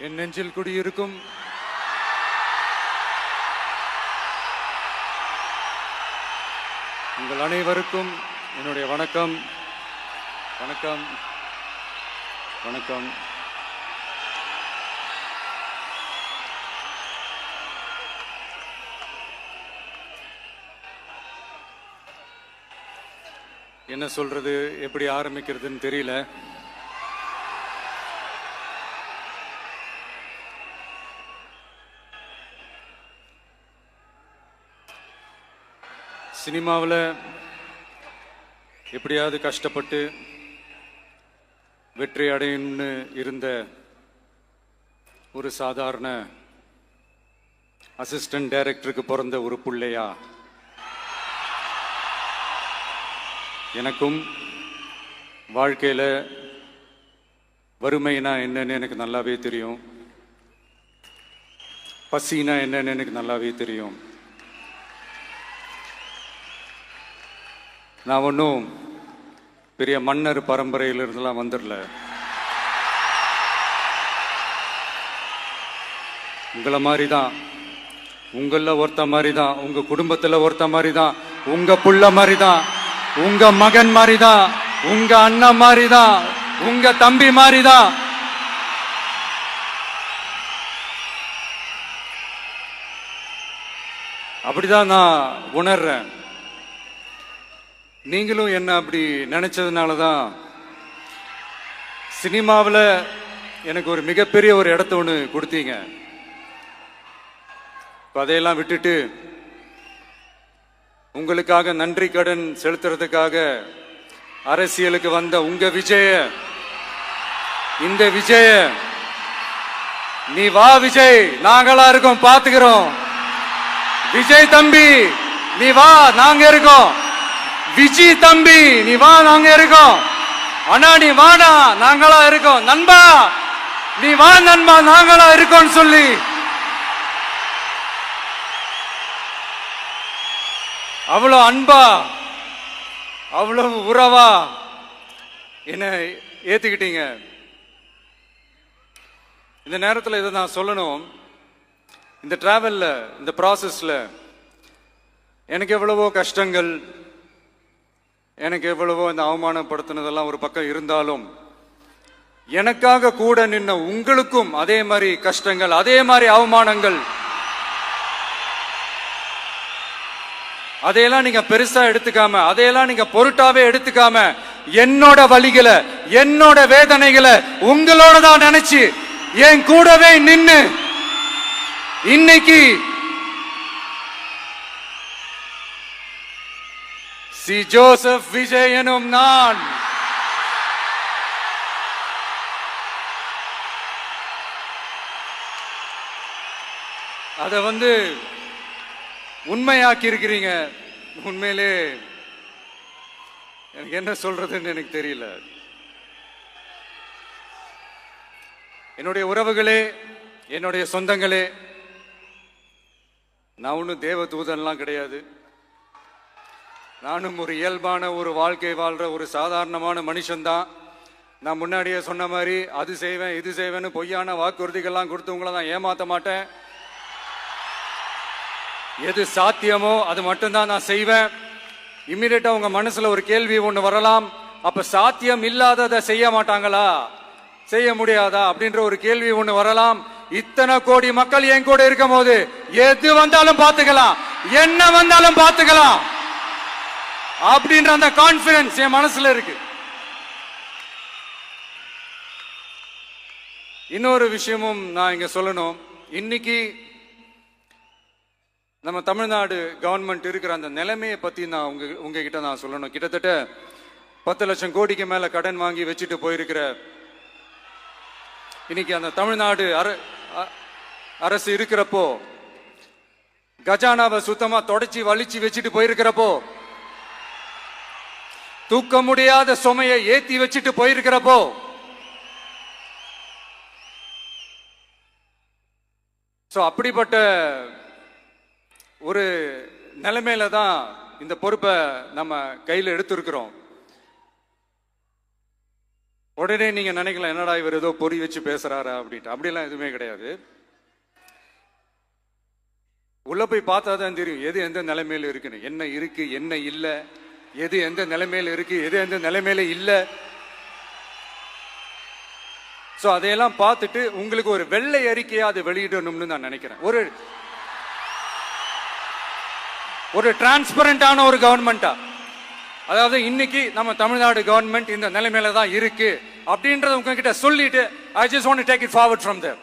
என் நெஞ்சில் குடியிருக்கும் உங்கள் அனைவருக்கும் என்னுடைய வணக்கம். வணக்கம் வணக்கம். என்ன சொல்றது, எப்படி ஆரம்பிக்கிறதுன்னு தெரியல. சினிமாவில் எப்படியாவது கஷ்டப்பட்டு வெற்றி அடையணும்னு இருந்த ஒரு சாதாரண அசிஸ்டன்ட் டைரக்டருக்கு பிறந்த ஒரு பிள்ளையா எனக்கும் வாழ்க்கையில் வறுமைனா என்னன்னு எனக்கு நல்லாவே தெரியும், பசினா என்னன்னு எனக்கு நல்லாவே தெரியும். நான் ஒன்றும் பெரிய மன்னர் பரம்பரையிலிருந்துலாம் வந்துடல. உங்களை மாதிரி தான், உங்களில் ஒருத்த மாதிரி தான், உங்கள் குடும்பத்தில் ஒருத்த மாதிரி தான், உங்கள் புள்ள மாதிரி தான், உங்க மகன் மாதிரி தான், உங்க அண்ணன் மாதிரி தான், உங்க தம்பி மாதிரி தான். அப்படிதான் நான் உணர்றேன். நீங்களும் என்ன அப்படி நினைச்சதுனால தான் சினிமாவில் எனக்கு ஒரு மிகப்பெரிய ஒரு இடத்த ஒன்று கொடுத்தீங்க. அதையெல்லாம் விட்டுட்டு உங்களுக்காக நன்றி கடன் செலுத்துறதுக்காக அரசியலுக்கு வந்த உங்க விஜய, இந்த விஜய, நீ வா விஜய், நாங்களா இருக்கோம், பாத்துக்கிறோம். விஜய் தம்பி நீ வா, நாங்க இருக்கோம். விஜய் தம்பி நீ வா, நாங்க இருக்கோம். அண்ணா நீ வாடா, நாங்களா இருக்கோம். நண்பா நீ வா நண்பா, நாங்களா இருக்கோம் சொல்லி அவ்வளவு அன்பா, அவ்வளவு உறவா என்ன ஏத்துக்கிட்டீங்க. இந்த நேரத்தில் இதை நான் சொல்லணும். இந்த டிராவல்ல, இந்த ப்ராசஸ்ல எனக்கு எவ்வளவோ கஷ்டங்கள், எனக்கு எவ்வளவோ இந்த அவமானப்படுத்தினதெல்லாம் ஒரு பக்கம் இருந்தாலும், எனக்காக கூட நின்ன உங்களுக்கும் அதே மாதிரி கஷ்டங்கள், அதே மாதிரி அவமானங்கள், அதையெல்லாம் நீங்க பெருசா எடுத்துக்காம, அதையெல்லாம் நீங்க பொருட்டாவே எடுத்துக்காம, என்னோட வலிகளை, என்னோட வேதனைகளை உங்களோட தான் நினைச்சு என் கூடவே நின்னு இன்னைக்கு சி ஜோசப் விஜய் எனும் நான் அத உண்மையாக்கி இருக்கிறீங்க. உண்மையிலே எனக்கு என்ன சொல்றதுன்னு எனக்கு தெரியல. என்னுடைய உறவுகளே, என்னுடைய சொந்தங்களே, நான் ஒன்றும் தேவ தூதன்லாம் கிடையாது. நானும் ஒரு இயல்பான ஒரு வாழ்க்கை வாழ்ற ஒரு சாதாரணமான மனுஷன்தான். நான் முன்னாடியே சொன்ன மாதிரி அது செய்வேன் இது செய்வேன்னு பொய்யான வாக்குறுதிகள்லாம் கொடுத்து உங்களை நான் ஏமாற்ற மாட்டேன். எது சாத்தியமோ அது மட்டும்தான் நான் செய்வேன். இம்மிடியட்டா உங்க மனசுல ஒரு கேள்வி ஒண்ணு வரலாம், அப்ப சாத்தியம் இல்லாததை செய்ய மாட்டாங்களா, செய்ய முடியாதா அப்படின்ற ஒரு கேள்வி ஒண்ணு வரலாம். இத்தனை கோடி மக்கள் என் கூட இருக்கும் போது எது வந்தாலும் பாத்துக்கலாம், என்ன வந்தாலும் பாத்துக்கலாம் அப்படின்ற அந்த கான்பிடன்ஸ் என் மனசுல இருக்கு. இன்னொரு விஷயமும் நான் இங்க சொல்லணும். இன்னைக்கு நம்ம தமிழ்நாடு கவர்மெண்ட் இருக்கிற அந்த நிலைமையை பத்தி நான் உங்ககிட்ட நான் சொல்லணும். கிட்டத்தட்ட 10 லட்சம் கோடிக்கு மேல கடன் வாங்கி வச்சுட்டு போயிருக்கிற இன்னைக்கு அந்த தமிழ்நாடு அரசு இருக்கிறப்போ, கஜானாவை சுத்தமா தொடச்சி வலிச்சு வச்சுட்டு போயிருக்கிறப்போ, தூக்க முடியாத சுமையை ஏத்தி வச்சுட்டு போயிருக்கிறப்போ, அப்படிப்பட்ட ஒரு நிலைமையில தான் இந்த பொறுப்பை நம்ம கையில் எடுத்திருக்கிறோம். உடனே நீங்க நினைக்கலாம் என்னடா இவர் ஏதோ பொறி வச்சு பேசுறாரா அப்படின்ட்டு. அப்படிலாம் எதுவுமே கிடையாது. உள்ள போய் பார்த்தா தான் தெரியும் எது எந்த நிலைமையில இருக்குன்னு, என்ன இருக்கு என்ன இல்லை, எது எந்த நிலைமையில இருக்கு எது எந்த நிலைமையில இல்லை. ஸோ அதையெல்லாம் பார்த்துட்டு உங்களுக்கு ஒரு வெள்ளை அறிக்கையா அதை வெளியிடணும்னு நான் நினைக்கிறேன். ஒரு டிரான்ஸ்பரண்டான ஒரு கவர்மெண்டா, அதாவது இன்னைக்கு நம்ம தமிழ்நாடு கவர்மெண்ட் இந்த நிலைமையில தான் இருக்கு அப்படின்றத உங்ககிட்ட சொல்லிட்டு I just want to take it forward from there.